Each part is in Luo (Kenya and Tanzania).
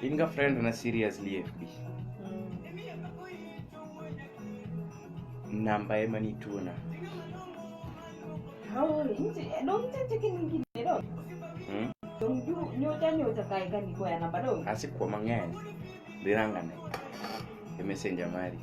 Inga friend na seriously FB. Namba ema ni tuna. Oh, dong cekin gini dong. Dong nyocha kai kan iko ya namba dong. Asik kwa mang'eny. Dirangane. E messenger mari.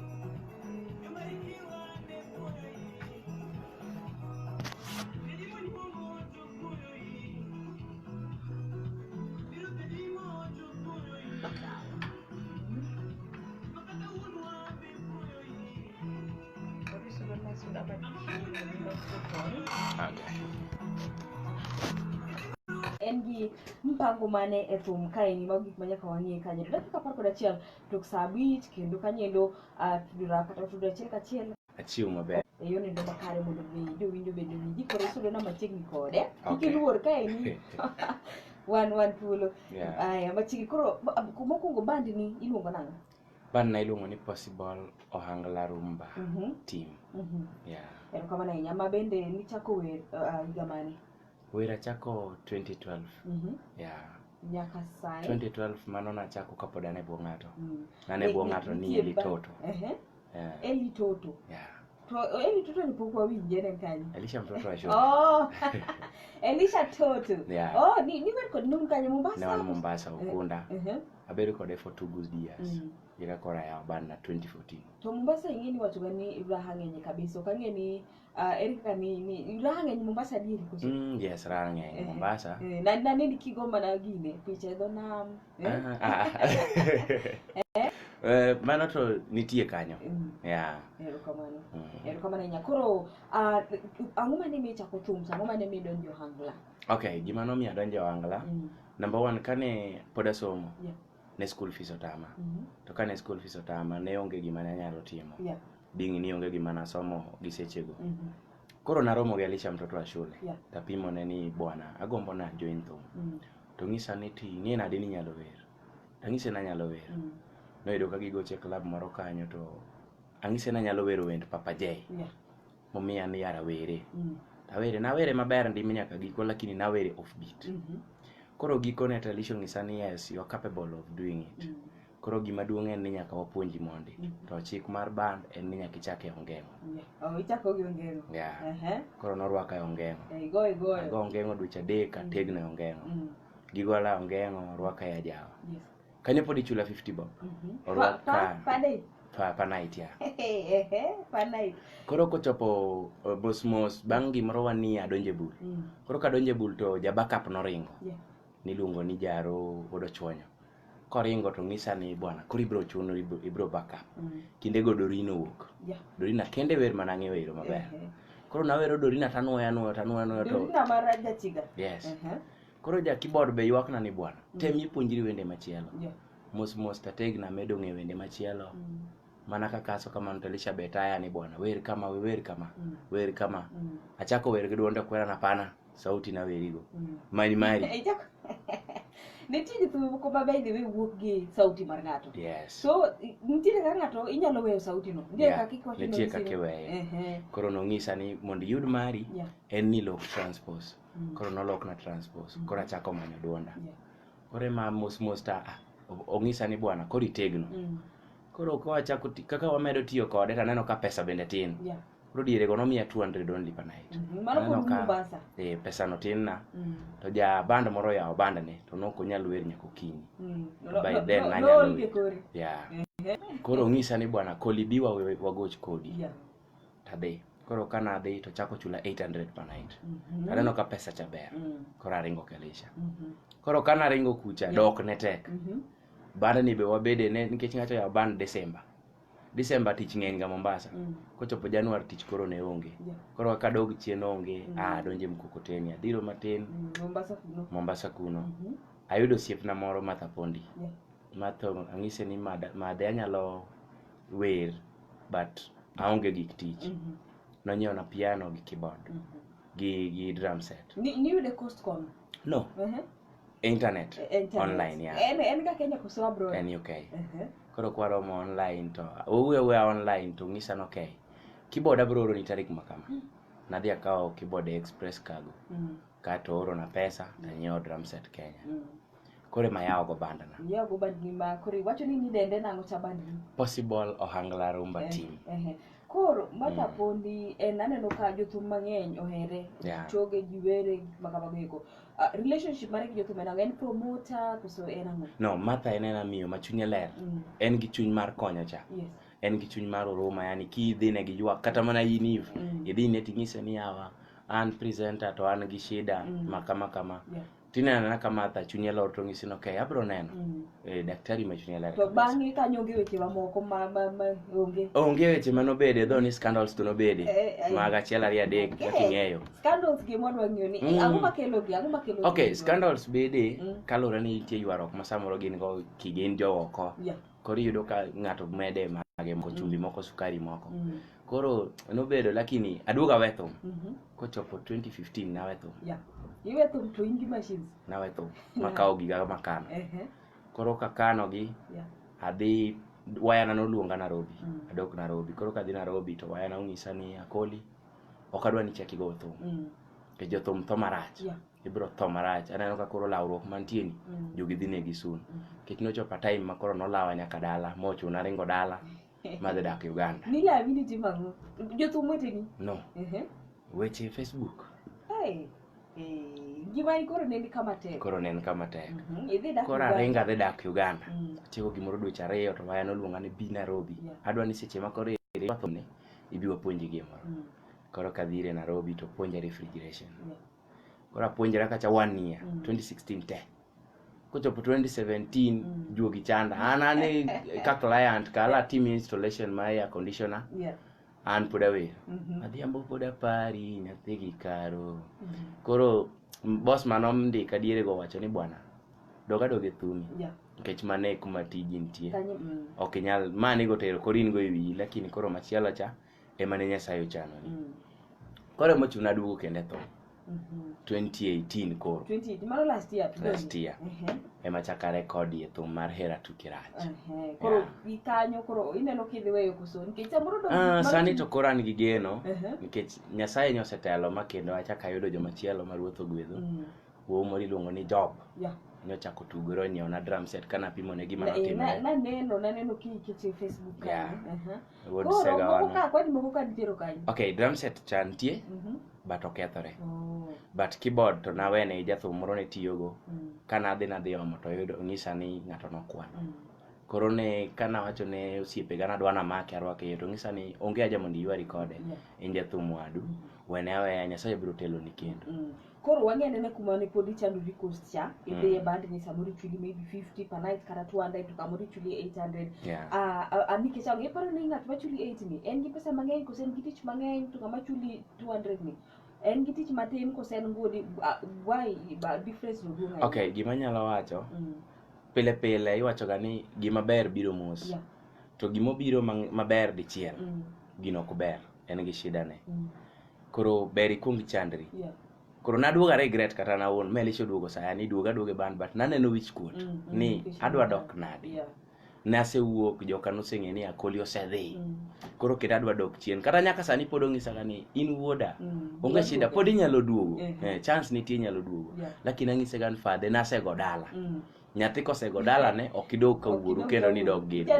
Engi mpango mane e thum kae ni mag gik manyaka wang'e kanyo. Dakika 11 tok saa 5 kendo kanyendo tudura kata tudura achiel Achiu maber. E yo nendo makare mondo winjo bende winji koro sudo na machiegni kode. Ikiluor kae ni. Wan thuolo. Aya machiegni koro mokwongo band ni iluongo nang'o? Band na iluongo ni Possible Ohangla Rumba Team. Erokamano ahinya. Ma bende nichako wer higa mane? Wera chako 2012. Nyaka sai 2012 mano nachako kapod ane bwo ng'ato. Nane bwo ng'ato ni Eli Toto. Eli Toto. To Eli Toto ni pok wawinje ne kanyo. Elisha mtoto wa shule. Elisha Toto. Ni wer kod nun kanyo Mombasa. Ne wan Mombasa Ukunda. Abedo kode for 2 good years. Ira kora ya band na 2014. To Mombasa ingeni watu gani raha ng'enye kabisa. Kange ni Erika ni raha ng'enye Mombasa diri kuso. Yes, raha ng'enye Mombasa. Na nini Kigoma na gine picha do nam. Mano to nitie kanyo. Erokamano nya koro ang'o mane mi chako thum ang'o mane mi donjo Ohangla? Okay, gima nomiyo adonjo Ohangla. Number 1 kane pod asomo. Ne school fees otama. To kane school fees otama ne onge gima ne anyalo timo. Ding ni onge gima nasomo gi sechego. Koro naromo gi Elisha mtoto wa shule. Tapimo ne ni bwana agombo na join thum. To ng'isa ni ti ni nade ni nyalo wer. Ang'ise na nyalo wer. Noyudo ka gigoche club moro kanyo to ang'ise na nyalo wero wend Papa J. Momiya ni yara were. Nawere maber ndimi nyaka giko lakini nawere offbeat. Koro gikone to Elisha ng'isa ni yes, you are capable of doing it. Koro gima duong' en ni nyaka wapuonji mondi. To chik mar band en ni nyaka ichake Ongeng'o. Ichako gi Ongeng'o. Koro norwaka Ongeng'o. Igoyo. Ago Ongeng'o dweche adek ategno Ongeng'o. Gigola Ongeng'o rwaka ya Jawa. Kanyo pod ichula 50 bob. Orwaka pa night ya. Pa night. Koro kochopo mos bang' gimoro wania adonje bul. Koro kadonje bul to ja backup noringo. Niluongo ni Jaro odo chwonyo. Koringo to ng'isa ni bwana koro ibro chuno ibro backup. Kinde go Dorino wuok. Dorina kende wer manang'e wero maber. Koro nawero Dorina tanuoya to Dorina maraja chiga. Yes. Koro ja keyboard be ywakna ni bwana tem ipuonjri wende machielo. Mos tategna medo ng'e wende machielo. Mana kakaso kamano to Elisha betaya ni bwana wer kama. Achako wer gi duonde kwera na pana sauti na werigo. Mari. Nitie githumo ko mabe ni wuok gi sauti mar ng'ato. Yes. So nitie ka ng'ato inyalo weyo sauti no. Nitie kaka weyo. Koro no ng'isa ni mondo yud mari en ni lok transpose. Koro nolok na transpose. Koro achako manyo duonda. Koro ma mos ta ong'isa ni bwana koro itegno. Koro ko achako kaka wamedo tiyo kode to aneno ka pesa bende tin. Koro diere go nomiya 200 only per night. Mano ko Mombasa. Pesa no tin na. To ja band moro yawo band ne to nok onyal wer nyaka okinyi. By then nanyalo. Koro ng'isa ni bwana kolibiwa wagoch kodi. Tadhi. Koro kana dhi to chako chula 800 per night. Aneno ka pesa cha ber. Koro aringo Elisha. Koro kana ringo kucha dok ne tek. Band ni be wabede ne nikech ng'ato yawo band December tich ng'eny ga Mombasa. Kochopo January tich koro ne onge. Koro kadog chien onge, donje mkokoteni adhiro matin Mombasa kuno. Ayudo siepna moro Mathapondi. Matho ang'ise ni made anyalo wer but aonge gik tich. Nonyiewo na piano gi keyboard. Gi drum set. Ni yude cost com? No. Internet. Online ya. En ga Kenya kuso abroad. En UK. Koro kwaromo online to owuwe online to ng'isa no okay. Keyboard abro oro ni tarik makama. Nadhi akawo keyboard Express Cargo. Kato oro na pesa na nyiewo drum set Kenya. kore mayawo go bandana yawo go bandni ma kore wacho ni dende nango cha bandni Possible Ohangla Rumba team koro mata pondi aneno ka jothum mang'eny ohere choge jiwere makamago relationship mare gi jothum en promoter koso en ang'o? No, Martha en miyo ma chunye ler. En gi chuny mar konyo cha. En gi chuny mar huruma, yani kidhi ne gi ywak kata mana in idhi ne ting'ise ni yawa an presenter to an gi shida makama tinena kama Martha chunye lor to ng'isi no okay abro neno daktari ma chunye ler. To bang'e kanyo onge weche mamoko ma onge weche manobede dho ni scandals to nobede mag achiel ariyo adek kaka ing'eyo scandals gimwa dwang'eyo ni ang'o makelo okay scandals bede kalore ni nitie ywarruok ma samoro gin go kigin jo oko koro iyudo ka ng'ato mede mage moko chumbi moko sukari moko koro nobedo lakini aduoga wethum kochopo 2015 na wethum iwethum to in gi machines na wethum makawo giga makano koro kakano gi adhi wayana noluonga Nairobi adok Nairobi koro kadhi Nairobi to wayana ong'isa ni Akoli ok adwa ni cheki go thum ke jothum tho marach ibro tho marach aneno ka koro lawruok mantie ni jogi dhi negi sun kech nochopa time ma koro nolawa nyaka dala mochuna ringo dala madhi dak Uganda ni lawi ni timango jothum weteni no weche Facebook gimani koro nen kama tek koro aringa dhi dak Uganda atieko gimoro dweche ariyo to waya noluonga ni bi Nairobi adwa ni seche ma koro wathumne ibiwa puonji gimoro koro kadhire Nairobi to puonja refrigeration koro apuonjra kacha 1 year 2016 te kochopo 2017 juogi chanda anane ka client kala team installation ma air conditioner an pod awero adhiambo pod apari nyathi gi karo koro boss manomndika diere go wacho ni bwana doge thumi nikech mane kuma tiji nitie ok inyal mane go tero korin go ewi lakini koro machielo cha ema ne Nyasaye ochano ni koro mochuna duogo kende tho 2018 koro 2018 mano last year ema chaka record ye thum mar hera tukirach koro ikanyo koro ineno kidhi weyo koso nikech samoro do sani to koro an gi geno nikech Nyasaye nyosetelo makendo achaka yudo jomachielo ma Ruoth ogwedho wo moro iluongo ni Job nyochako tugoro nyiewo na drum set kana pimo ne gima notimore naneno kikeche Facebook wood sega wana kwani moko ka ditero kanyo okay drum set chantie but okethore but keyboard to nawene jathum moro ne tiyogo kana adhi omo to yudo ng'isa ni ng'ato nokwano koro ne kana wacho ne osiepe gana dwana make arwake to ng'isa ni onge aja mondo iywa rekode en jathum wadu wene awe Nyasaye biro telo ni kendo koro wang'ene ne kuma ne podi chanduri cost cha idhi e band ni samoro chuli maybe 50 per night kata 200 to kamoro chuli 800 nikech ang'e paro ni ng'at ma chuli 8 ni en gi pesa mang'eny koso en gi tich mang'eny to kama chuli 200 ni en gi tich matin koso en godi why difference no duong' okay gima nyalo wacho pile iwacho ga ni gima ber biro mos to gimo biro maber dichiel gino ok ber en gi shida ne koro ber ikuong chandri koro naduoga regret kata na won melisho duogo saya ni duoga ban but naneno wich kuot ni adwa dok nadi nasewuok joka noseng'e ni Akoli osedhi koro kendo adwa dok chien kata nyaka sani pod ong'isa ni in wuoda onge shida pod inyalo duogo chance nitie inyalo duogo lakini ang'ise gan fadhe nasego dala nyathi kosego dala ne ok idog ka wuoru kendo ni dog gero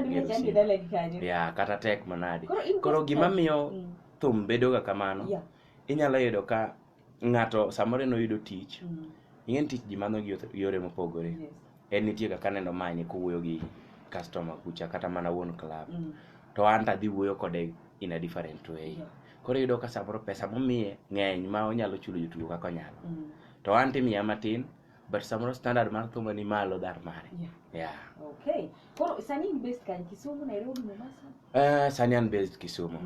kata tek manadi koro gima miyo thum bedo ga kamano inyalo yudo ka ng'ato samoro no yudo tich ing'en tich ji manyo gi yore mopogore en nitie kaka neno manye kowuoyo gi customer kucha kata mana wuon club to an tadhi wuoyo kode in a different way koro yudo ka samoro pesa momiye ng'eny ma onyalo chulo jotugo kaka onyalo to an timiya matin but samoro standard mar thum ni malo dar mare okay koro sani in based kan Kisumu Nairobi Mombasa sani an based Kisumu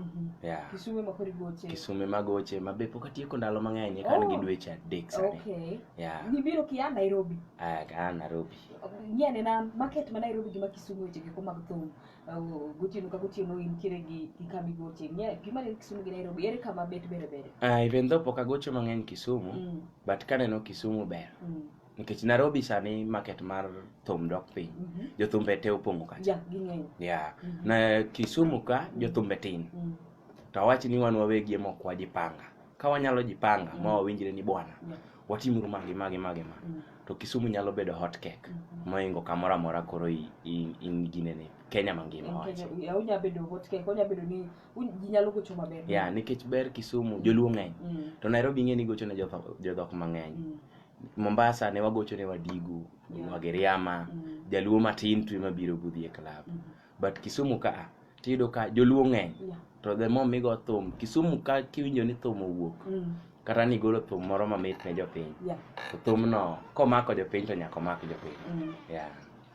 Kisumu makori goche Kisumu magoche mabe pok atieko ndalo mang'eny kan gi dweche adek sani gibiro kia Nairobi ka Nairobi nyane na market ma Nairobi gi ma Kisumu weche gi kuma thum gochino ka gochino in kire gi kami goche nya gima ne Kisumu gi Nairobi ere kama bet bere even though pok agocho mang'eny Kisumu but kaneno Kisumu ber nikech Nairobi sani market mar thum dok piny jothumbe te opong'o kacha na Kisumu ka jothumbe tin to awach ni wan wawegi mokwa jipanga ka wanyalo jipanga ma wawinjre ni bwana watimuru magi to to Kisumu nyalo bedo hot cake moingo kamoro amora koro in ginene Kenya mangima wacho. Ya unya bedo hot cake, unya bedo ni ji nyalo gocho maber. Ya nikech ber Kisumu joluo ng'eny. To Nairobi ng'eni gocho ne jodhok mang'eny. Mombasa ne wagocho ne Wadigu, Wagiriama, jaluo matin tu mabiro budhi e club. But Kisumu ka tiyudo ka joluo ng'eny. To the more migo thum, Kisumu ka kiwinjo ni thum owuok. Kata ni golo thum moro mamit ne jopiny. To thum no komako jopiny to nyaka omak jopiny.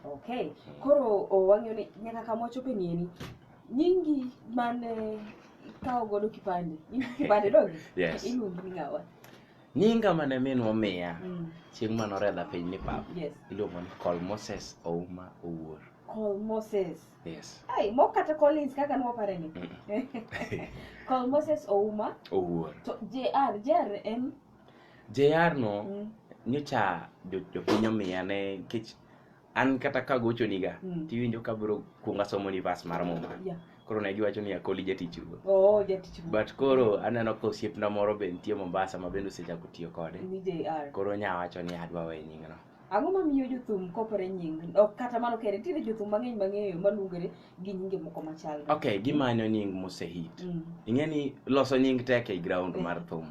Okay. Koro wang'eyo ni nyaka kama ochope ni nyingi mane kawo godo kipande. Kipande dogi? Yes. Iluongi ni ng'awa? Nyinga mane minwa miya chieng' mane oredha piny ni pap. Yes. Iluongo ni Col Moses Ouma Owuor. Col Moses. Yes. Ay, mo kata Collins kaka nwa pare ni. Col Moses Ouma Owuor. To JR no nyocha jopiny omiya ne kech an kata kagocho niga tiwinjo kabro kuonga somo univers mar Muma. Koro ne giwacho ni Akoli jatich ruoth. Jatich ruoth. But koro aneno ka osiepna moro be nitie Mombasa ma bende osechako tiyo kode. Ni JR. Koro nyawacho ni adwa we nyingno. Ang'o mamiyo jothum kopore nying? Ok kata mano kere nitiere jothum mang'eny mang'eyo maluongore gi nyinge moko machal. Okay, gimanyo nying mosehit. Ing'eni loso nying tek e ground mar thum.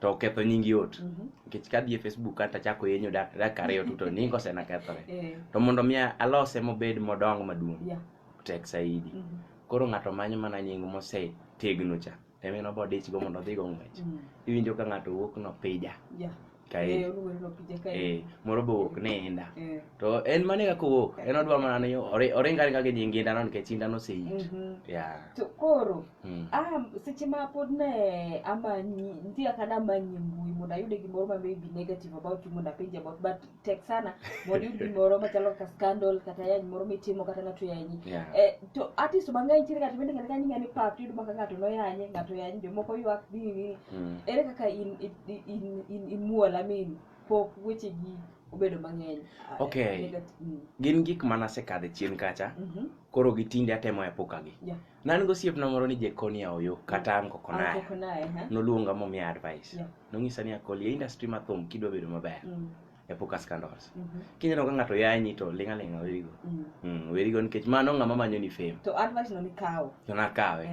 To ketho nying yot. Nikech kadhi e Facebook kata chako yenyo dakika 2 to nying osena kethore. To mondo mi alose mobed modong maduong'. Tek saidi. Koro ng'ato manyo mana nying mosetegno cha. Emeno bodich go mondo dhi go ng'wech. Iwinjo ka ng'ato wuok no pija. Moro bowuok ne inda. To en mane ka kowuok, en odwa mana ni oringa ringa gi nyingi inda nikech inda noseit. To koro seche ma pod ne amanyi nitie kada manyi mbui mondo ayude gimoro ma maybe negative about you mondo apenj about, but tek sana mondo yud gimoro machalo ka scandal kata yany moro mitimo kata ng'ato yanyi. To artist mang'eny tiere kata bende ng'ato nying'ani pap tiyudo maka ng'ato noyanye, ng'ato yanyi, jomoko ywak nini. Ere kaka in muola min pok weche gi obedo mang'eny. Okay. Gin gik manasekadhe chien kacha. Koro gitinde atemo epoka gi. Nan gosiepna moro ni Jekonia Oyo kata Anko Konaya. Noluonga momiya advice. Nong'isa ni Akoli e industry ma thum kidwa bedo maber. Epoka scandals. Kineno ka ng'ato yanyi to linga werigo. Werigo nikech mano ng'ama manyo ni fame. To advice no ni kawo. To nakawe.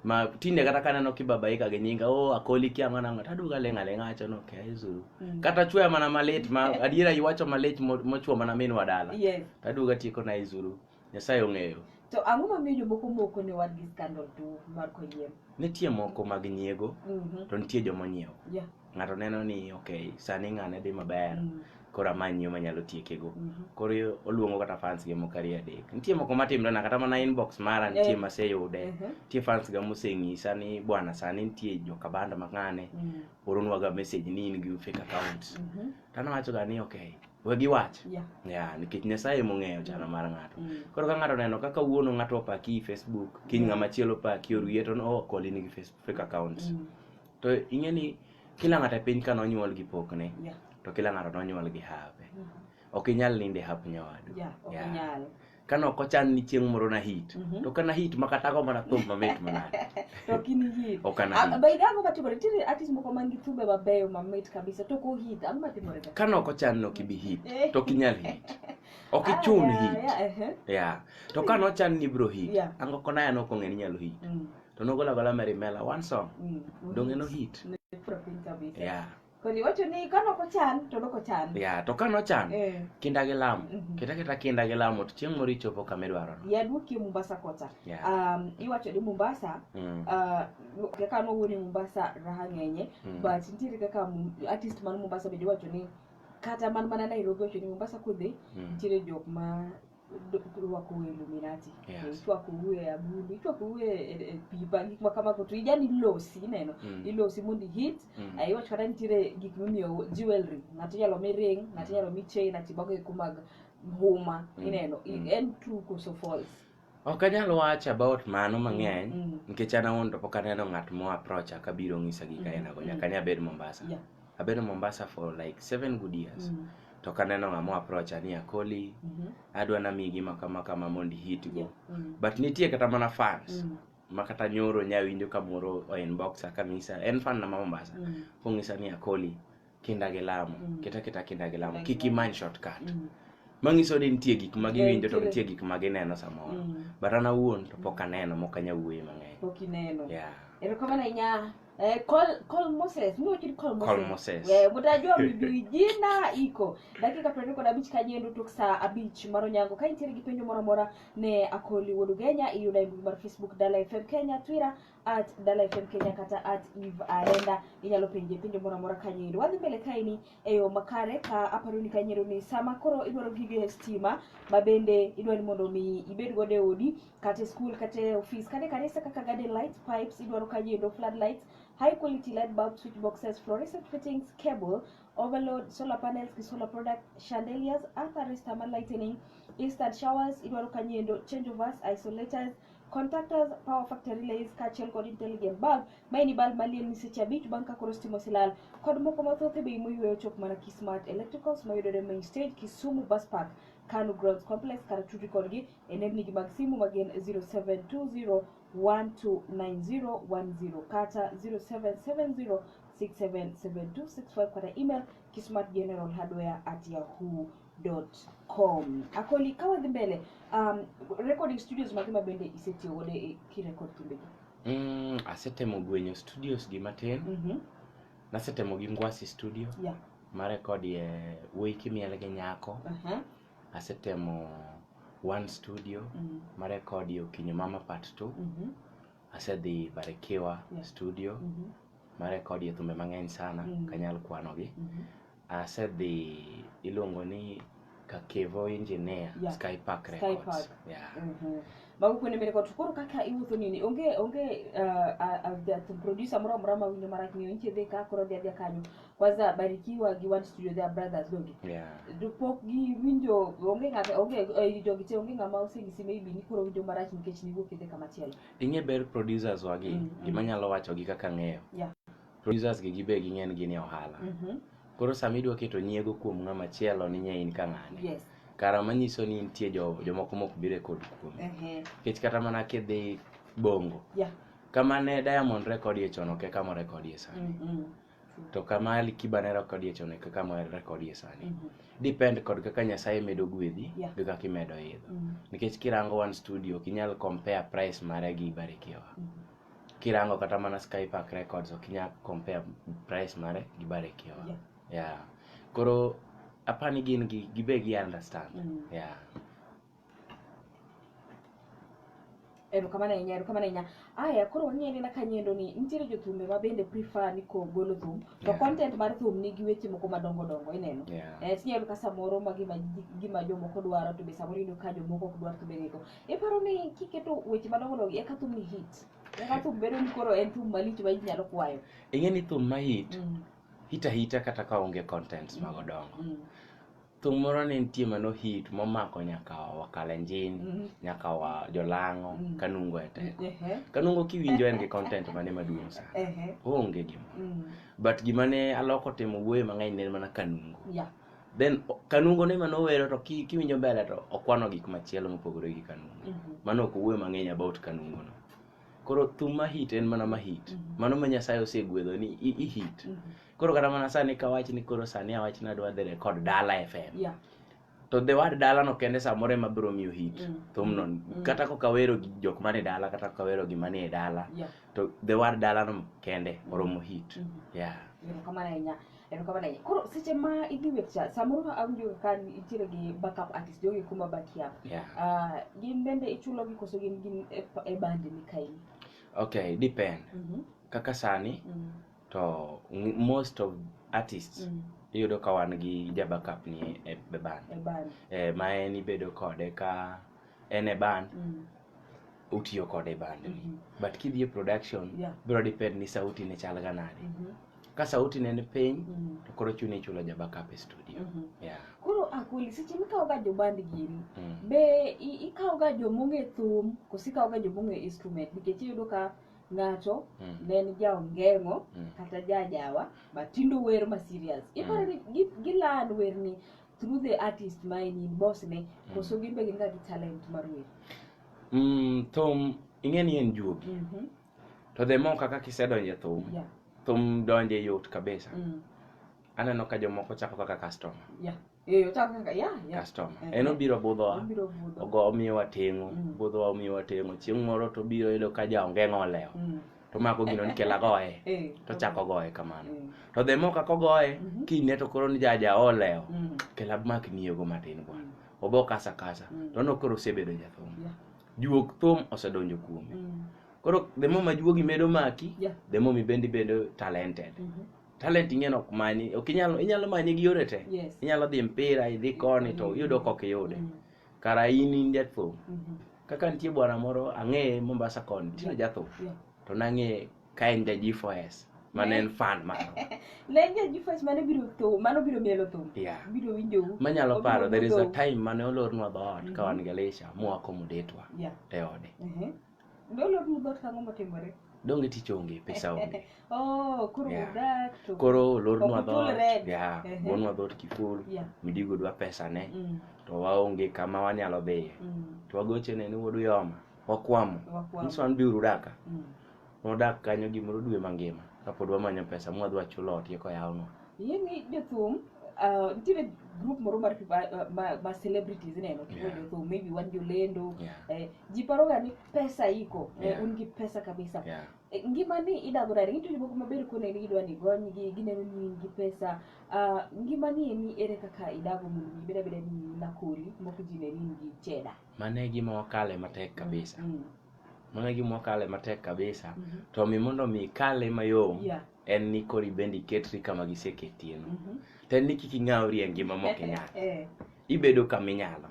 Ma tinde kata kaneno kibabaika gi nyinga Akoli kia ng'ana ng'ata aduga lenga acho no kezu. Kata chwe mana malit ma adiera iwacho malit mochwo mana min wadala. Aduga tieko na izuru. Nyasaye ong'eyo. To ang'o mamiyo jomoko moko ne wadgi scandal to mar koyiem? Nitie moko mag nyiego to nitie jomonyiewo. Ng'ato neno ni okay sani ng'ane dhi maber. Kora manyo manyalo tiekego. Koro oluongo kata fans ge moko ari adek. Nitie moko matimre na kata mana inbox mara nitie maseyude. Nitie fans ga moseng'isa ni bwana sani nitie jokabanda mang'ane. Oronwa ga message ni in gi fake account. Tano wacho ga ni okay. Wegi wach. Nikech Nyasaye mong'eyo chano mar ng'ato. Koro ka ng'ato neno kaka wuono ng'ato opaki Facebook, kiny ng'ama chielo paki oruye to Akoli nigi fake account. To ing'eni kila ng'ato e piny ka nonyuol gi pokne. To kila ng'ato nonyuol gi hape. Ok inyal ninde hap nyawadu. Kano kochan ni chieng' moro na hit. To kana hit makata go mana thum mamit manade. To kini hit. Okana. Baidango matimore tiri artist moko mangi thumbe mabeyo mamit kabisa to ko hit. Ang'o matimore ka? Kano kochan no kibi hit. To kinyal hit. Ok ichun hit. To kano chan ni bro hit. Ango Konaya no kong'e ni nyalo hit. To nogola Mary Mela one song. Donge no hit. Kodi wacho ni kano kochan to doko chan. To kano chan kinda gi lamo. Kita kinda gi lamo to chieng' moro ichopo kama idwaro. Duoki Mombasa kocha. Iwacho ni Mombasa kaka no woni Mombasa raha ng'enye but nitiere kaka artist man Mombasa be wacho ni kata man mana Nairobi wacho ni Mombasa kodhi nitiere jok ma rwako Illuminati. Chwako uwe abundu, chwako uwe pipa gik makama to ijani losi neno. Ilosi mondi hit. Iwacho kata nitiere gik mimiyo jewelry. Ng'ato nyalo mi ring, ng'ato nyalo mi chain atibago e kumag huma. Ineno. En true koso false. Ok anyalo wacho about mano mang'eny nikech an awuon to pok aneno ng'at mo approach kabiro ng'isa gika enago nyaka ne abed Mombasa. Abedo Mombasa for like 7 good years. To kaneno ng'amo approach ani Akoli adwa na migi makama mondi hit go. But nitie kata mana fans makata nyoro nyawinjo kamoro o inbox akamisa en fan na Mombasa. Kong'isa ni Akoli kinda gi lamo kita kinda gi lamo kiki man shortcut mangiso ni nitie gik ma giwinjo to nitie gik ma gineno samoro but an awuon to pok aneno mokanya wuoye mang'eny pok ineno yeah kama na inya call Moses mimi wakili call Moses mutajua jina iko dakika 25 kanyendo tok saa abich maro nyango ka intiere gi penjo moro mora ne Akoli Wodugenya iyuda e mar Facebook Dala FM Kenya, Twitter @Dala FM Kenya kata @Eve Arenda inyalo penjo moro mora kanyendo wadhi mbele kaini eyo makare ka aparo ni kanyendo ni sama koro idwaro gige stima mabende idwaro mondo mi ibed go de odi kata school kata office kata kanisa kaka garden lights pipes idwaro kanyendo floodlights high quality light bulb switch boxes fluorescent fittings cable overload solar panels solar product chandeliers earth arrestor lightning instant showers idwaro kanyendo change overs isolators contactors power factory relays kachel kod intelligent bulb maini bulb malien seche abich banka koro stimo silal kod moko mathoth be moyweyo chok mana Kismart Electricals mayudore main stage Kisumu bus park Kanu Grounds Complex kata tudi kodgi enebni gi mag simu magen 0720129010 kata 0770677265 kata email kismartgeneralhardware@yahoo.com. Akoli kawadhi mbele recording studios magima bende isetiyo gode ki record thumbegi asetemo gwenyo studios gi matin nasetemo gi Ngwasi studio ma record ye wuoyi kimiel gi nyako asetemo One studio ma record ye Okinyo Mama part 2 asedhi Barikiwa studio ma record ye thumbe mang'eny sana kanyal kwano gi asedhi iluongo ni Kakevo Engineer Sky Park Records bago kwene mbele kwa tukuru kaka iwutho nini onge producer moro mrama winyo maraki ni nche dheka koro dhia kanyo kwanza Barikiwa gi One studio their brothers dogi dupok gi winjo onge ngata onge jogi te onge ngama osengisi maybe ni koro winjo maraki nikech ni wuok dheka machielo inge ber producers wagi gima nyalo wacho gi kaka ng'eyo producers gi gibe gi ng'en gi ni ohala koro sami dwa keto nyiego kuom ng'ama chielo ni nyain ka ng'ane kara manyiso ni nitie jomoko mok bire kod kuom kech kata mana kidhi bongo kama ne Diamond record ye chono ke kama record ye sani to kama Ali Kiba ne record ye chono ke kama record ye sani depend kod kaka Nyasaye medo gwedhi gi kaka imedo yedho nikech kirango One studio kinyal compare price mare gi Barikiwa kirango kata mana Sky Park Records okinyal compare price mare gi Barikiwa koro apani gin gibe gi understand kama na inya aya koro ng'eni na kanyendo ni nitiere jothumbe ma bende prefer ni ko golo thum to content mar thum ni gi weche moko madongo ineno tinyalo ka samoro gima jomoko dwaro to be samoro ino ka jomoko ok dwar to be giko iparo ni kiketo weche madongo e ka thum ni hit ka thum bedo ni koro en thum malich ma inyalo kwayo ing'eni thum ma hit hita kata ka onge contents magodongo thum moro ne nitie mano hit momako nyaka Wakalenjin nyaka wa Jolang'o Kanungo eteko Kanungo kiwinjo en gi content mane maduong' sana onge gima but gima ne aloko timo wuoye mang'eny ne mana Kanungo then Kanungo ne mano wero to kiwinjo mbele to okwano gik machielo mopogore gi Kanungo mano ok wuoye mang'eny about Kanungo no koro thum ma hit en mana ma hit mano ma Nyasaye osegwedho ni i hit koro kata mana sani kawach ni koro sani awach na dwa dhi record Dala FM to the word Dala no kende samoro ema biro miyo hit thum no kata ko kawero gi jok mane dala kata ko kawero gi mane dala to the word Dala no kende oromo hit kama na inya koro seche ma idhi wekcha samoro awinjo ka nitiere gi backup artist jogi kuma bakia gin bende ichulo gi koso gin e band ni kaini okay depend kaka sani to most of artists iyudo ka wan gi ja backup ni e band ma en ibedo kode ka en e band utiyo kode band ni but kidhi e production biro depend ni sauti ne chal ga nade ka sauti ne piny to koro chuni chulo ja backup e studio koro Akoli seche mikawo ga jo band gini be ikawo ga jo monge thum kosikawo ga jo monge instrument nikech iyudo ka ng'ato ne en jaongeng'o kata jajawa matindo wer ma serious iparo ni giland wer ni through the artist ma in boss ne koso gin be gin ga talent mar wer thum ing'eni en juogi to the more kaka kisedonje thum donje yot kabisa aneno ka jomoko chako kaka customer. Ochako kaka customer. En obiro budhowa. Ogo omiyowa teng'o, budhowa omiyowa teng'o. Chieng' moro to biro yudo ka jaongeng'o olewo. To mako gino ni kela goye. To chako goye kamano. To the more kako goye, kine to koro ni jaja olewo. Kela mak niyogo matin bwana. Obo kasa. To no koro osebedo jathum. Juok thum osedonjo kuome. Koro the more majuogi medo maki, the more mi bedo talented. Talent ing'eno ok manyi, inyalo manyi gi yore te. Inyalo dhi mpira, idhi koni to yudo kok iyude. Kara in jathum. Kaka nitie bwana moro ang'e Mombasa koni, tino jathum. To nang'e ka en G4S, mane en fan mano. Lenja G4S mane biro mielo thum. Biro winjo. Manyalo paro, there is a time mane olornwa dhoot ka wan Galisha, moa accommodate-wa e ode. Olornwa dhoot kang'o motimore? Donge tich onge, pesa onge. Koro udak to. Koro olornwa dhoot. Olornwa dhoot Kiful. Midigo dwa pesa ne. To waonge kama wanyalo dhiye. To wagochene ni wuod Yoma. Wakwamo. Nyiso wan biuru daka. Nodak kanyo gimoro dwe mangima. Kapod wamanyo pesa mwadwa chulo ot yeko yawno. Yemi jothum, nitiere group moro mar celebrities neno jothum, maybe wan jolendo. Ji paroga ni pesa iko, un gi pesa kabisa. Ngima ni idago nade, nitie jomoko maber kone ni gidwa ni gony gi, gineno ni in gi pesa. Ngima ni eni ere kaka idago mondo ibeda ni nakori, moko ji ne ni gi cheda. Mane gima wakale matek kabisa. Mane gima wakale matek kabisa. To mi mondo mi kale mayom. En ni kori bendi ketri kama giseketien. Ten ni kiki ng'auri e ngima mokinyalo. Ibedo kaminyalo.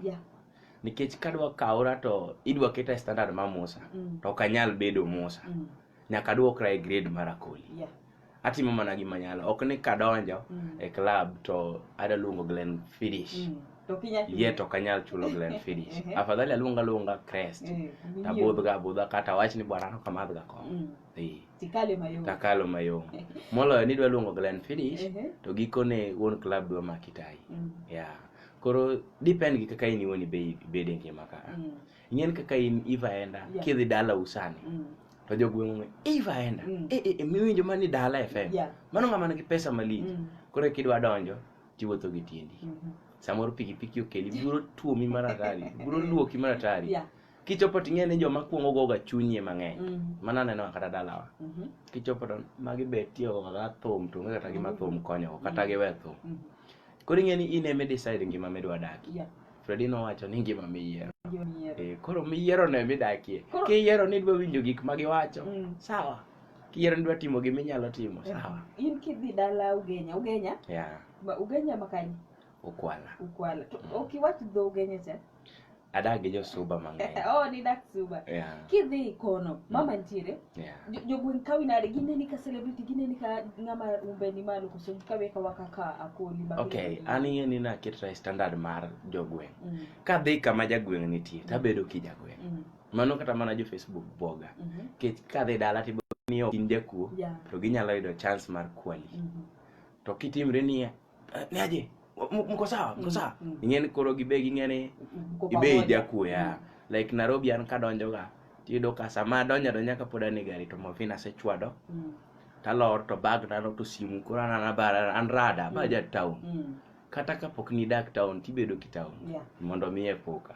Nikech kadwa kaura to idwa keta standard ma Musa. To kanyal bedo Musa. Nyaka duokra e grade marakoli. Atimo mana gima nyalo. Ok ni kadonjo e club to ada luongo Glenn Fidish. To kanyal chulo Glenn Fidish. Afadhali alunga Crest. Tabudhga kata wach ni bwana no kamadhga kom. Takalo mayom. Moloyo ni dwa luongo Glenn Fidish to gikone won club dwa makitai. Koro depend gi kaka in woni bede ngima ka. Ing'en kaka in Eva enda kidhi dala usani. To jogweng' Eva enda. Miwinjo mani dala FM. Mano ng'ama nigi pesa malich. Koro kidwa donjo tiwuotho gi tiendi. Samoro pikipiki okeli biro tuomi maratari, biro luoki maratari. Kichopo ting'ene joma kuongo goga chunye mang'eny. Mana neno kata dalawa. Kichopo to magi betio kata thum to kata gima thum konyo kata giwe thum. Koro ing'eni in eme decide ngima midwa daki. Freddy nowacho ni ngima miyiero. Koro miyiero ne midakie. Kiyiero ni dwa winjo gik ma giwacho, sawa. Kiyiero ni dwa timo gima inyalo timo, sawa. In kidhi dala Ugenya? Ugenya makani? Ukwala. Okiwach dho Ugenya cha? Adak gi josuba mang'eny. Ni dak Suba. Kidhi kono, mama ntiere. Jogweng' kawi nade, gineni ka celebrity, gineni ka ng'ama umbeni malo koso kawe ka wakaka akoli ba. Okay, ani ni na ketra standard mar jogweng'. Kadhi kama jagweng' nitie, tabedo ki jagweng'. Mano kata mana jo Facebook boga. Kadhi dala tibo niyo in jakuo, to ginyalo yudo chance mar kwali. To kitimre ni aje mko sawa. Ing'eni koro gibegi ng'ene ibe jakuo ya. Like Nairobi an kadonjo ga tiyudo ka sama donjo nyaka pod ani gari to mafina se chwado. Talor to bag na to simu koro ana bara an rada ba ja town. Kata kapok ni dak town tibedo ki town. Mondo mi e poka.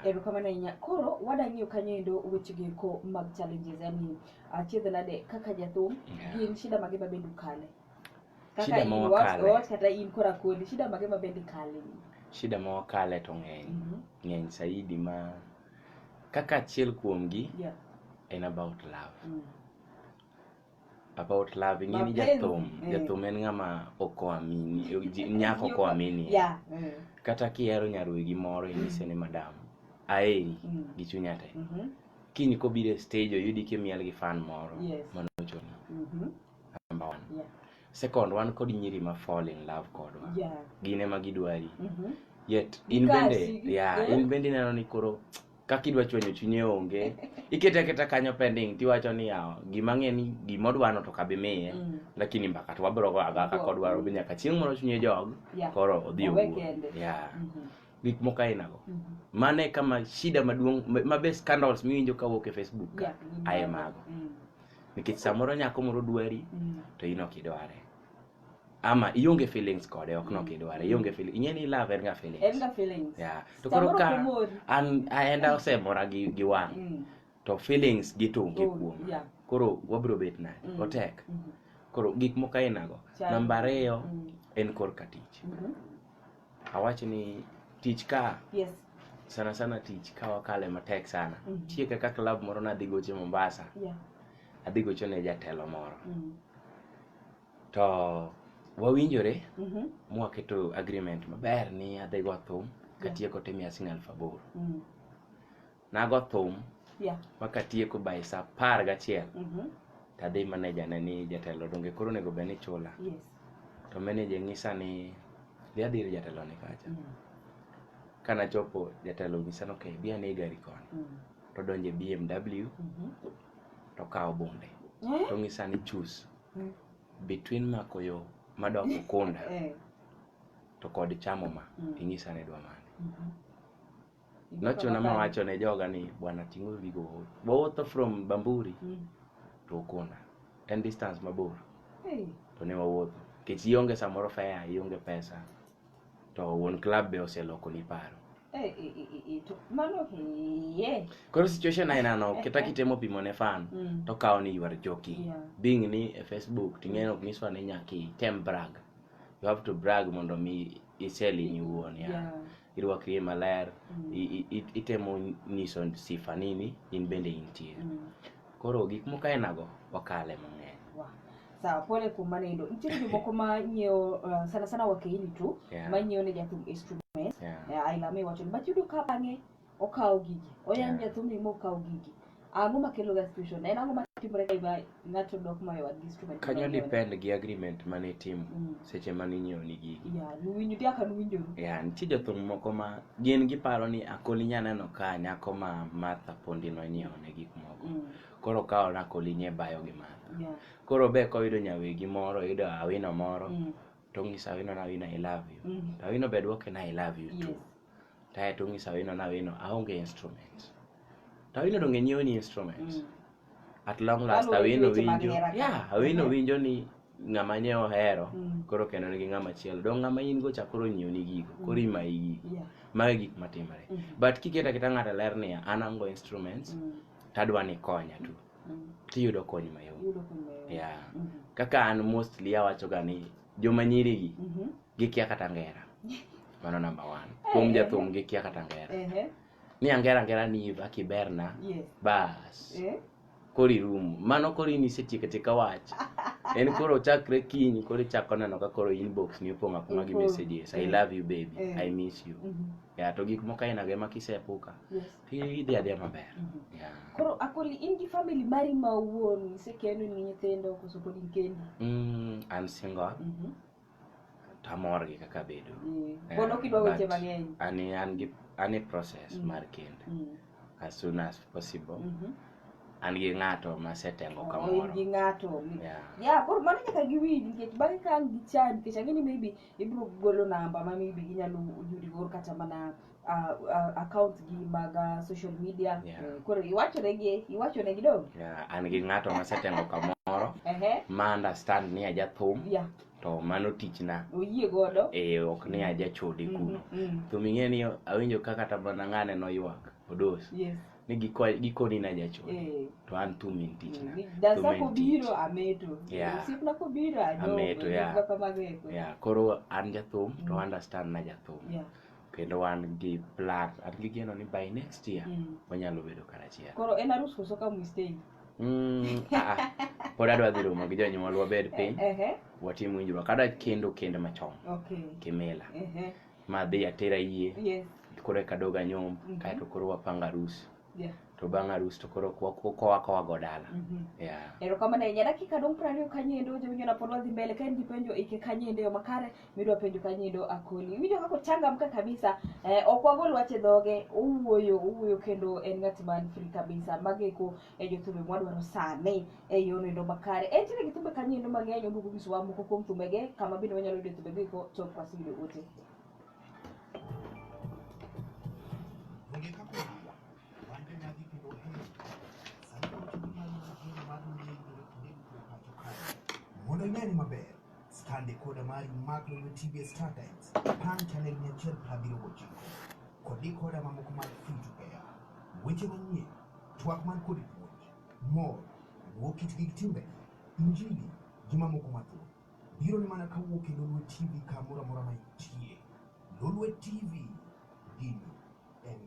Ero kama na koro wadang'iyo kanyendo weche gi ko mag challenges yani achiedh nade kaka jathum gin shida mage mabedo kale. Shida ma wakale. Kata in kora kodi shida mage mabedo kale. Shida ma wakale to ng'eny saidi ma kaka achiel kuomgi en about love. About love ing'eni jathum en ng'ama okoamini nyako koamini. Kata kihero nyarwegi moro inyise ni madam aeri gi chunya te. Kiny kobire stage oyudi kimiel gi fan moro mano choni. Number one. Second, wan kod nyiri ma fall in love kodwa. Gine ma gidwari. Yet in bende neno ni koro kakidwa chwenyo chunye onge. Iketa kanyo pending tiwacho ni gima ng'eni gimodwano to kabimiye. Lakini mbaka to wabro go aga kodwaro bi nyaka chieng' moro chunye jog koro odhi owuo. Gik moko ainago. Mane kama shida maduong' mabe scandals miwinjo kawuok e Facebook aye mago. Nikech samoro nyako moro dwari to in ok idware. ama ionge feelings kode ok nokidware ionge feelings ing'eni love en ga feelings yeah to koro ka an aenda osemora gi wang to feelings gitonge kuom koro wabro bet nade otek koro gik moko ainago namba 2 en korka tich awach ni tich ka sana tich ka wakale matek sana tieke ka club moro nadhi goche Mombasa adhi gocho ne jatelo moro to wawinjore mwaketo agreement maber ni adhi go thum katieko timi asingal fabor nago thum makatieko by saa 11 tadhi manager ne ni jatelo donge koro nego beni chula to manager ng'isa ni dhi adhir jatelo ni kacha kana chopo jatelo ng'isa no okay bia ne gari koni to donje BMW to kawo bunde to ng'isa ni choose between makoyo madok Ukunda to kod chamo ma ing'isa ne dwa mane nochuna mawacho ne joga ni bwana ting'o vigo wuotho from Bamburi to Ukunda en distance mabor to ne wawuotho kech ionge samoro fare ionge pesa to wuon club be oseloko ni paro to mano koro situation ainano kita kitemo pimo ne fan to kawo ni you are joking being ni e Facebook ting'eno ok nyiswa ni nyaki tem brag you have to brag mondo mi iseli ni wuon irwakri maler itemo nyiso sifa nini in bende intie koro gik moko ainago wakale mang'eny sawa pole kuom manendo nitiere jomoko ma nyiewo sana wakeini tu ma nyiewo ne jathum instruments aila me wacho ni yudo ka bang'e okawo gigi oyanyo jathum ni mokawo gigi ang'o makelo ga situation en ang'o matimore ka ng'ato dok mayo wad instrument kanyo depend gi agreement mane timo seche mane nyiewo ni gigi nuwinjo dia ka nuwinjo nitie jothum moko ma gin giparo ni akoli nyaneno ka nyako ma Martha Pondi no nyiewo ne gik moko koro kawo na akoli nye bayo gi Martha koro be koyudo nyawegi moro yudo awino moro to ng'isa awino na awino I love you to awino be dwoke na I love you too tae to ng'isa awino na awino aonge instruments to awino donge nyiewo ni instruments at long last awino winjo ni ng'ama nyiewo hero koro kendo nigi ng'ama chielo dong ng'ama in go chakoro nyiewo ni gigo koro imayi gigi mago gik matimore but kiketa kita ng'ata ler ni an ango instruments tadwa ni konya tu tiyudo kony mayot kaka an mostly awacho ga ni joma nyiri gikia kata ngera mano number 1 kuom jathum gikia kata ngera ni angera ni akiberna bas kori room mano kori ni setieka wach en koro chakre kiny koro chako neno ka koro inbox ni opong' aponga gi messages I love you baby I miss you to gik moko ainago ema kisepuka idhi adhiya maber koro akoli in gi family mari mawuon isekendo ni nyithindo koso pod in kendi an single tamor gi kaka bedo bono kidwa weche mang'eny an e process mar kend as soon as possible an gi ng'ato masetengo kamoro gi ng'ato koro mano nyaka giwinj nikech bang'e ka ang' gichan nikech ang'eni maybe ibiro golo namba ma maybe ginyalo yudi goro kata mana account gi mag social media koro iwachonegi dong an gi ng'ato masetengo kamoro ma understand ni ajathum to mano tichna oyie godo ok ni ajachode kuno thum ing'eni awinjo kaka tabana ng'ane noywak odos ni gikoni na jachode to an thum in tichna dasa kobiro ameto sipna kobiro ameto koro an jathum to understand na jathum kendo wan gi plan an gi geno ni by next year wanyalo bedo karachiel koro en arus koso ka mistake pod adwa dhi romo gi jonyuol wabed piny watim winjruok kada kendo machon kimila madhi atera yie koro eka dog anyom kaeto koro wapanga arus to bang' arus to koro kowago dala erokamano ahinya dakika dong 20 kanyendo jowinjo na pod wadhi mbele ka en gi penjo ike kanyendo yo makare midwa penjo kanyendo akoli winjo kako changamka kabisa ok wagol wache dhoge owuoyo kendo en ng'at man free kabisa mageko jothumbe mwadwaro sani yo nendo makare entiere gi thumbe kanyendo mang'eny oduogo gisowa moko kuom thumbege kama bende wanyalo yudo thumbege ko tok wasido ote mondo ineni maber star Bande koda mari maklo no TV Star Times. Pan channel nya cher pabiro wochi. Kodi koda mamoko mar free to air. Weche manyien, twak man kodi puonj, mor, wokit gig timbe, injili, gi mamoko mathoth. Biro ni mana kawuok e Lolwe TV kamoro amora ma itie. Lolwe TV, gini en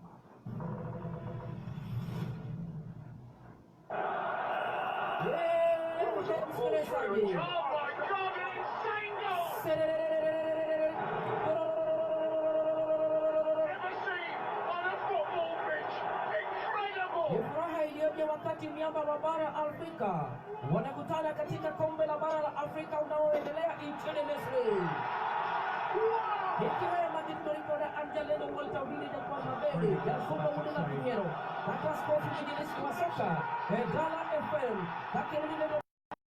Furaha iliyoje wakati miamba wa bara Afrika wanakutana katika kombe la bara la Afrika unaoendelea nchini Misri. Ikiwemo Victoria na Angelino Walter Willi de Palmabedi, ya Fumo Mudela Pinheiro, Kata Sports Mijilisi wa Soka, Dala FM, Kakirili de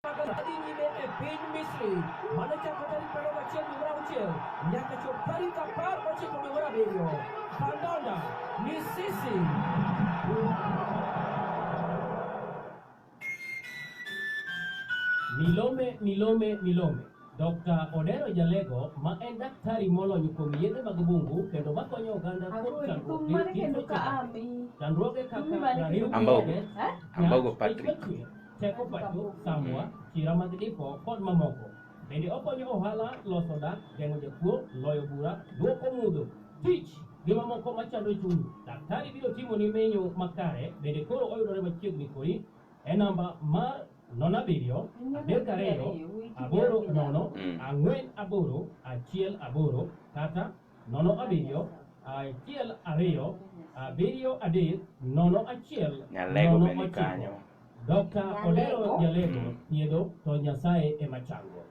Magadini de Epin Misri, Manacha Katari Peroga Chel Murauchel, Nyaka Chopari Kapar Ochiko Mura Video, Pandanda, Misisi. Milome. Dr. Odero Jalego ma en daktari molony kuom yedhe mag bungu kendo makonyo oganda kuom chandruoge kaka Ambogo Patrick teko pacho, samwa, chira mag dipo kod mamoko. Bende okonyo ohala, loso dak, geng'o jakuo, loyo bura, duoko mudho, tich gi mamoko machando chuny. Daktari biro timo ni menyo makare, bende koro oyudore machiegni kodi e namba mar 07 32 80 40 18 kata 07 12 73 01 Nyalego bende kanyo. Dr. Odero Jalego thiedho to Nyasaye ema chango.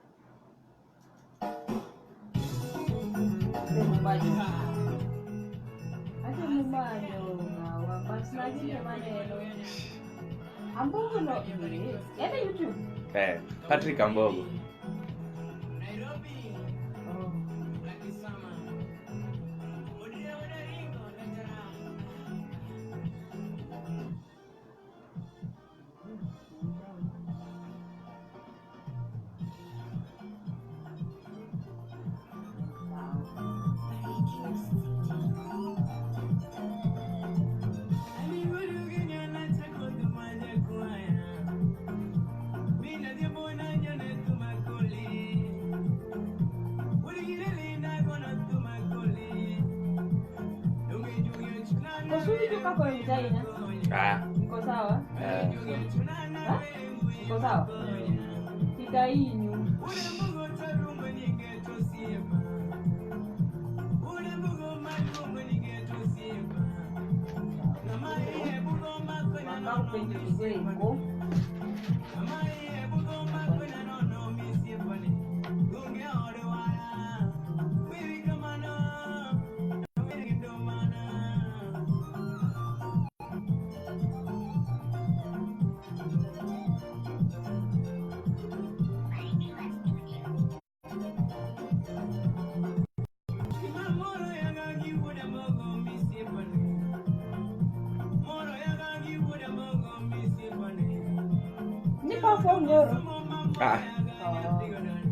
Ambogo no yana YouTube. Patrick Ambogo. Kwa China. Iko sawa? Iko sawa? Kikainyu. Mama upende kizeko.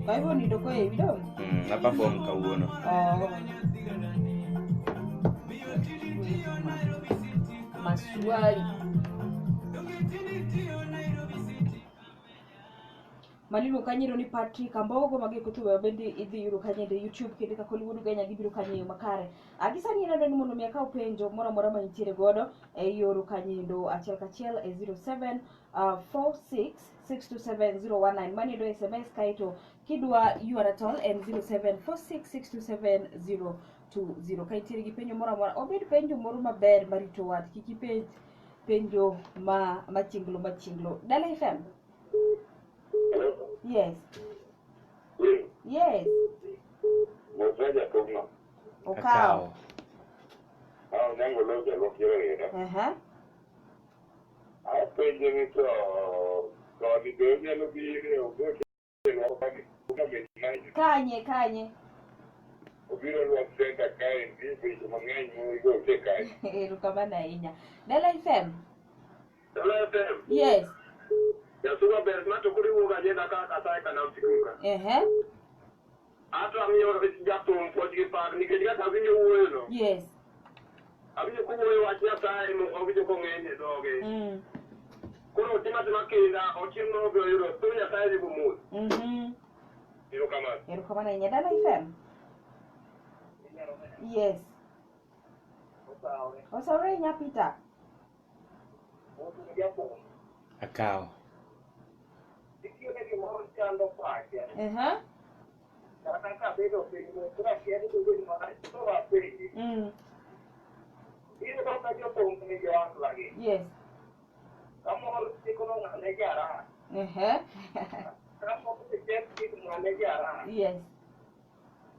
Kwa hivyo ni doko ya video? Na perform kauono. Maswali. Malilo kanyiro ni Patrick Ambogo mageko tuwe bende idhi yuro kanyende YouTube kende ka Hollywood ganya gibiro kanyeyo makare. Agisani nado ni mondo miaka upenjo mora manitiere godo yoro kanyendo achiel kachiel 07 46 627 mani do SMS kaito kidwa yuaratol en 0746627020 kaitiri gi penjo mora obed penjo moro maber marito wat kiki penjo machinglo Dala FM. Yes. Yes. Mozaja kogno. Okao. Nango loja lokiro yera. Apenje ni to ni donya lo bire ogoke no bani kuna menai. Kanye. Obiro lo senta kai ndi be mang'eny mo igo te kai. Rukamana inya. Dala FM. Dala FM. Yes. Ya suba bermato kuri wo gaje na ka sai kana usikunga. Ato amiyo jathum pod gi par nikech kata winjo wuoyo no. Yes. Awinjo kuoyo wach Nyasaye owinjo kong'eny e dhoge. Koro timatima kinda ochieng' no obiro yudo thum Nyasaye dhi mos. Erokamano ahinya. Dala FM. Yes. Osaure nyapita. Akaw. Kata ka bedo piny kura kiasi to bedo mana to wa piny. Ini kalau kajo pun ni jalan lagi. Yes. Kamu harus ikut ngane jara. Kamu harus ikut ngane jara. Yes.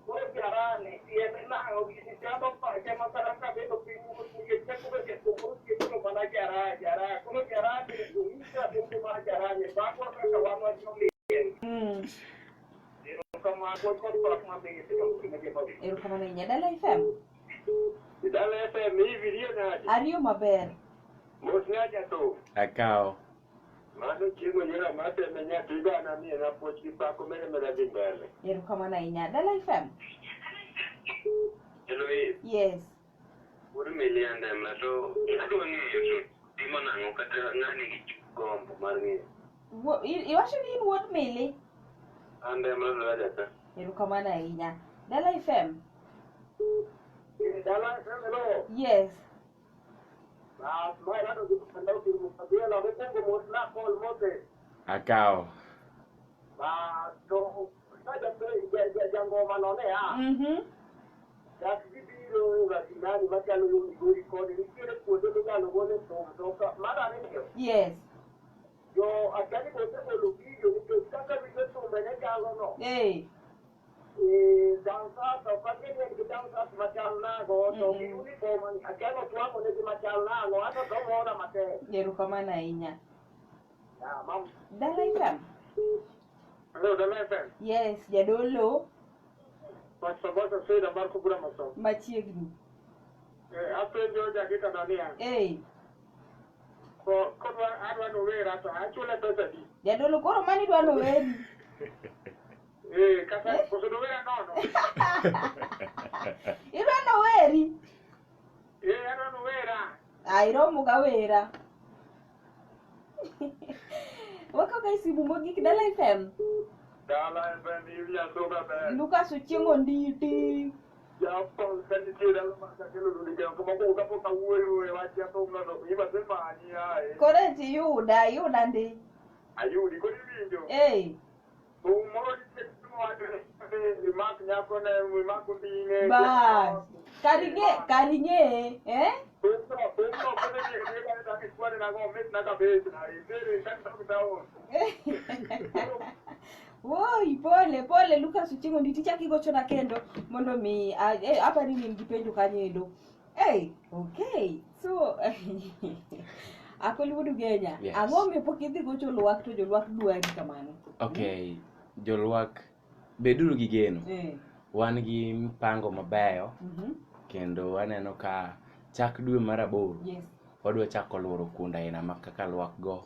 Kalau jara ni dia nak hobi ni siapa pak macam masyarakat bedo piny mungkin kita kita mana jara. Kalau jara ni bisa untuk mana jara ni. Bapak kawan macam ni. Erokamano ahinya. Dala FM. Dala FM hivi ndio nani? Ariyo maber. Mos ngaja to. Akaw. Mano chiemo yera mate menya tiga na mie na pochi pa ko mere dhi mbele. Erokamano ahinya. Dala FM. Hello. Yes. Uri milianda mato. Ado ng'eyo to timo nang'o kata ng'ani gi gombo mar ng'eyo. Iwacho ni in wuod mili? Ande mano jata. Erokamano ahinya. Dala FM. Dala FM hello. Yes. Mai rado di kandau di mukabia la wetengo mosla kol mote. Akaw. To saja jango manone ya. Ya bibiro ga dinari makalo yung igori ko ni kire ko de ga lo gole to mara ne yo. Yes. Yo akani ko se lo video ni to kaka video to mene ga no. Hey. Dansa to pake ni dansa macam na go to uniform akano to amo ni macam na go ato to mora mate. Erokamano ahinya. Ya mam. Dala FM. Hello Dala FM. Yes, jadolo. Pasabasa seda barko bura maso. Machiegni. Apenjo jakita dania. Hey. Ko adwa no wera to achule pesa di. Jadolo koro mani dwa no weri. Kata koso no wera no. Idwa no weri. Adwa no wera. Airomo ga wera. Wako kai simu mogik Dala FM. Dala FM ya soga be. Lucas Ochieng' Onditi. Ya pon kan ti dala maka kelo ni jam ko ko ka ka wuoyo wa ja to no iba se ma ni ai. Kore ti yuda ndi. Ayudi ko ni winjo. Eh. Moro ni mo ade ni mak nya ko na mi mak ko ni. Ba. Karinge, eh? Woi, pole Lucas Ochieng' Onditi chaki gochona kendo mondo mi apa ni gi penjo kanyedo. Hey, okay. So Akoli Genya. Yes. Ang'o me pok idhi gocho luak to joluak dwari kamano? Okay. Joluak beduru gi geno. Wan gi mpango mabeyo. Kendo aneno ka chak dwe mar 8. Yes. Wadwa chako loro kuonde aina kaka luak go.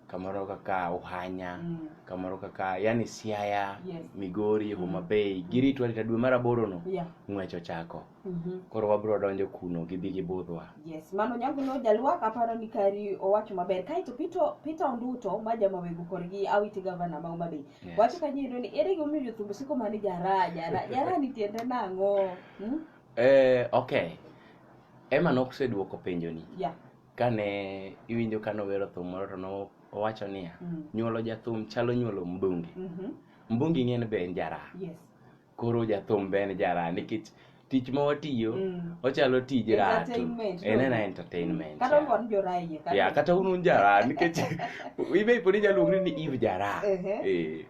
Kamoro kaka Ohanya, kamoro kaka yani Siaya, Yes. Migori, Homa Bay. Girito rita dwe mar 8 no. Yeah. Ng'wecho chako. Koro wabro donjo kuno gibi gi budhwa. Yes, mano nyango no jaluak aparo ni kari owacho maber. Kaito Peter Onduto maja mawego korgi awiti governor ma Homa Bay. Yes. Wacho kanyiro ni ere gi omiyo jothumbo siko mani jara ni tiende nang'o? Okay. Ema nokuseduoko penjo ni. Yeah. Kane iwinjo kano wero thum moro to no owacho niya, nyuolo jathum chalo nyuolo mbungi. Mbungi ng'en be en jara. Yes. Koro jathum be en jara nikech tich ma watiyo ochalo tij rato. En entertainment. Kata wan joraie. Ya kata un jara nikech ibe iponi jaluongni ni Eve jara.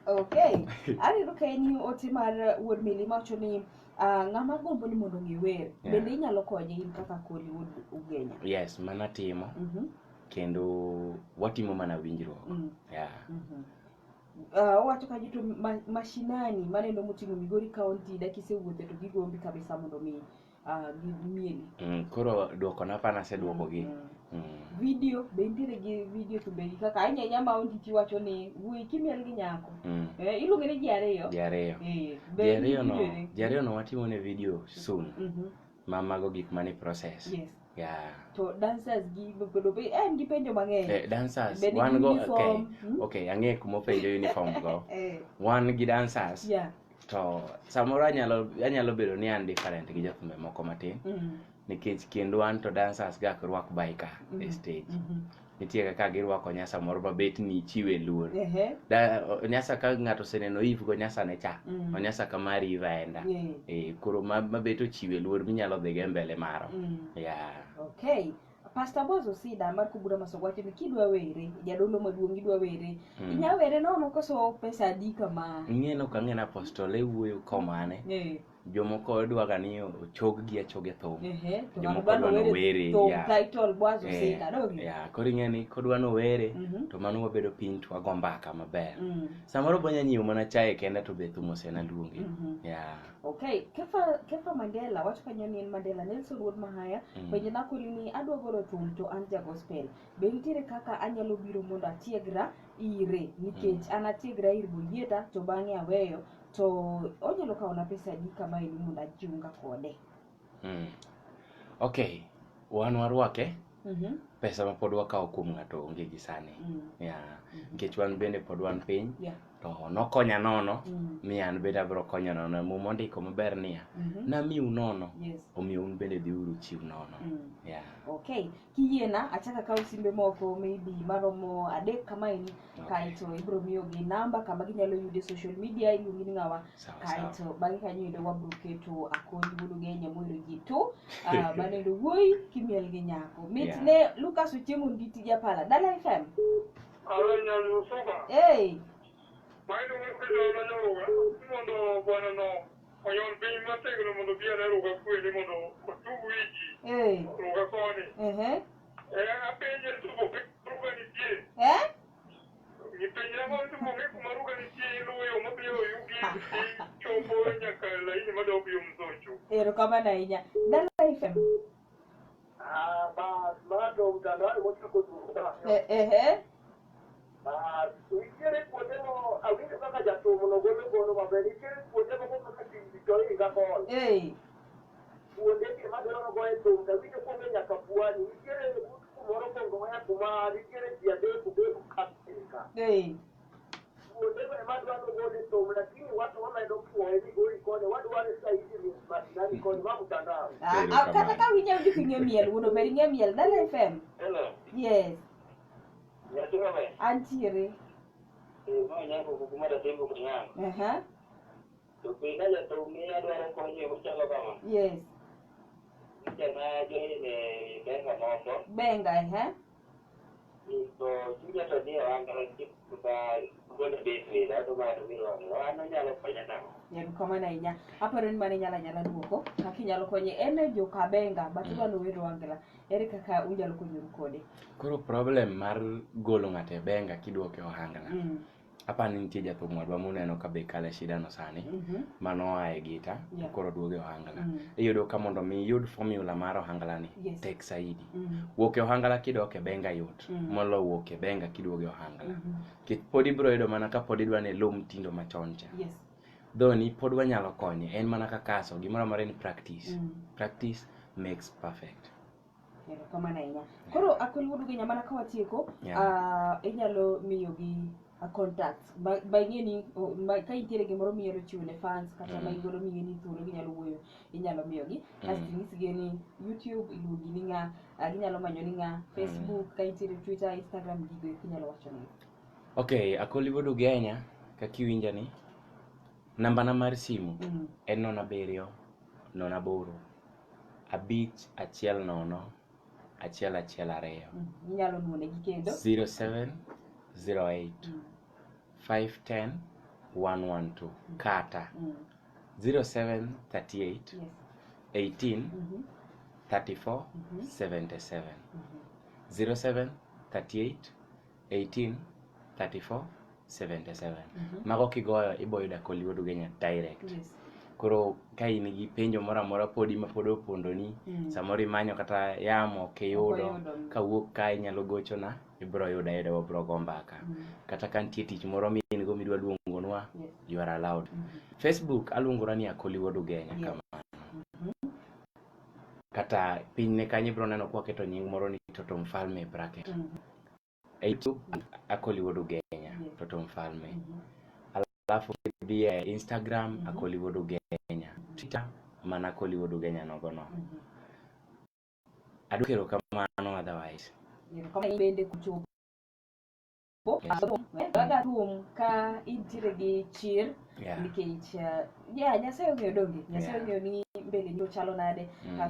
Okay. Aneno ka en ote mar wuod mili mawacho ni ng'ama gombo ni mondo ng'e wer. Bende inyalo konye in kaka Koli wuod Ugenya. Yes, mana timo. Kendo watimo mana winjruok. Yeah. Wacho ka jito mashinani maneno moting'o Migori County dakise wuothe to gigombi kabisa mondo mi mieli. Koro duoko na pana se duoko gi. Video bendire gi video to be kaka anya maundi tiwacho ni wuoi kimiel gi nyako. Iluonge ni jiareyo. Jiareyo no watimo ne video soon. Mago gik mani process. Yes. Yeah. To dancers gi bedo be en gi penjo mang'eny. Dancers one go okay ang'e kuma penjo uniform go. One gi dancers. Yeah. To samoro anyalo bedo ni an different gi jothumbe moko matin. Nikech kendo an to dancers ga rwak baika e stage. Nitie kaka girwako nyasa moro babet ni chiwe luor. Nyasa ka ng'ato seneno if go nyasa ne cha. Nyasa kamari ivaenda. Koro mabeto chiwe luor minyalo dhige mbele maro. Yeah. Okay. Pastor Bozo Sida mar kubura masogwache ni kidwa were, jadolo maduong' idwa were. Inya were nono koso pesa adi kama. Ng'eno ka ng'ena apostole wuoyo komane. Jomoko dwaga ni ochog gi achoge thum. Jomoko dwa no were. Title Bozo Sida dogi. Koro ing'eni kodwa no were to mano wabedo piny to wago mbaka maber. Samoro bonya nyieo mana chae kende to be thum osena luongi. Okay, Kefa Mandela wacho kanyo ni Mandela Nelson Wood Mahaya penjo nakori ni adwa golo thum to an ja gospel. Be nitiere kaka anyalo biro mondo atiegra ire nikech an atiegra ir Boyieta to bang'e aweyo to onyalo kawo na pesa adi kama ini mondo ajiunga kode. Okay, wan warwake. Pesa ma pod wakawo kuom ng'ato onge gi sani. Nikech wan bende pod wan piny. To nokonya nono, mi an bende abiro konyo nono. Muma ondiko maber niya, namiu nono, omiyo un bende dhi uru chiw nono. Okay, kiyiena achaka kawo simbe moko maybe maromo 3 kama ini kaito ibiro miyo gi namba kama ginyalo yude social media iluongi ni ng'awa kaito bang'e kanyo endo wabiro keto akoni wuodo genya moiro ji to manendo wuoi kimiel gi nyako. Mitne Lucas Ochiemo Nditi Japala Dala FM. Nyalu soba. Maino mukino na nyoga mondo bwana no oyon bin mategno mondo biere ruga kweli mondo otugu wiji ruga koni apenje tuko ruga ni tie ni penja mo tuko kuma ruga ni tie luyo mabiyo yugi chombo nyaka laini madobi mzocho kama na inya Dala FM. Bado mtandao wote kuturuka ikere kuodemo awinjo kaka jatumo no golo maber ikere kuodemo kaka Victoria Gakon kuonde ma dwaro go e thum ka winjo kuonde nyaka Pwani ikere kumoro kongo ya kuma ikere jiade kubeku kapika kuonde ma dwaro go e thum lakini watu wamedo kuoe ni goli kone wadwaro saidi ni masindani kone ma mtandao kata ka winjo ndikinyo miel wuono ber ng'e miel Dala FM. Hello. Yes. Yatunga me. Antiere. Ma nyako kukumada tembo kutingana. To pina ya to me adwaro konyo mchalo kama. Yes. Jana join ne benga mondo. Benga To juja to dia angala kuba gole besi da to ba to biro ano nyalo konyo na. Kama na inya aparo ni mane nyala duoko kaka inyalo konye en jo Kabenga batwa no wero angala ere kaka unyalo konyo kode. Koro problem mar golo ng'ate benga kiduoke ohangla. Apani nitie jathum wadwa muneno ka be kale shida no sani mano ae gita koro duoge ohangla. Iyudo ka mondo mi yud formula mar ohangla ni tek saidi. Wuoke ohangla kidoke benga yot molo wuoke benga kiduoge ohangla. Podi biro yudo mana ka podi dwa ne lum tindo machon cha. Dhoni pod wanyalo konye en mana ka kaso gimoro amora ni practice. Practice makes perfect. Kama na inya koro akwelwodo genya mana ka watieko inyalo miyo gi contacts bang'eni ka intiere gimoro minyalo chiwo ne fans kata ma igoro ming'eni thuolo ginyalo wuoyo inyalo miyo gi kasto inyisgi ni YouTube iluongi ni ng'a ginyalo manyo ni ng'a Facebook ka intiere Twitter Instagram gigo inyalo wacho ni. Okay, akwelwodo genya ka kiwinja ni namba na mar simu en 07 08 510 112. Inyalo nuone gi kendo 0708 510 112 kata 0738 18 34 77 0738 18 34 77 mago kigoyo iboyuda Kollywood Ugenya direct. Koro ka in gi penjo moro amora podi ma pod opondoni, samoro imanyo kata yamo ok iyudo, kawuok ka inyalo gochona, ibiro yuda ayuda, wabiro go mbaka. Kata ka nitie tich moro min go midwa luongonwa, you are allowed. Facebook aluongora ni Akoliwuod Ugenya kamano. Kata piny ne kanyo ibiro neno kwa keto nying moro ni Toto Mfalme bracket. YouTube Akoliwuod Ugenya, Toto Mfalme. Alafu bi Instagram Akoliwuod Ugenya. Twitter mana Akoliwuod Ugenya nogono. Adukero kamano otherwise. Kama ibende kuchopo. Baga rum ka intire gi chir nikech Nyasaye ong'eyo donge. Nyasaye ong'eyo ni mbele ni chalo nade.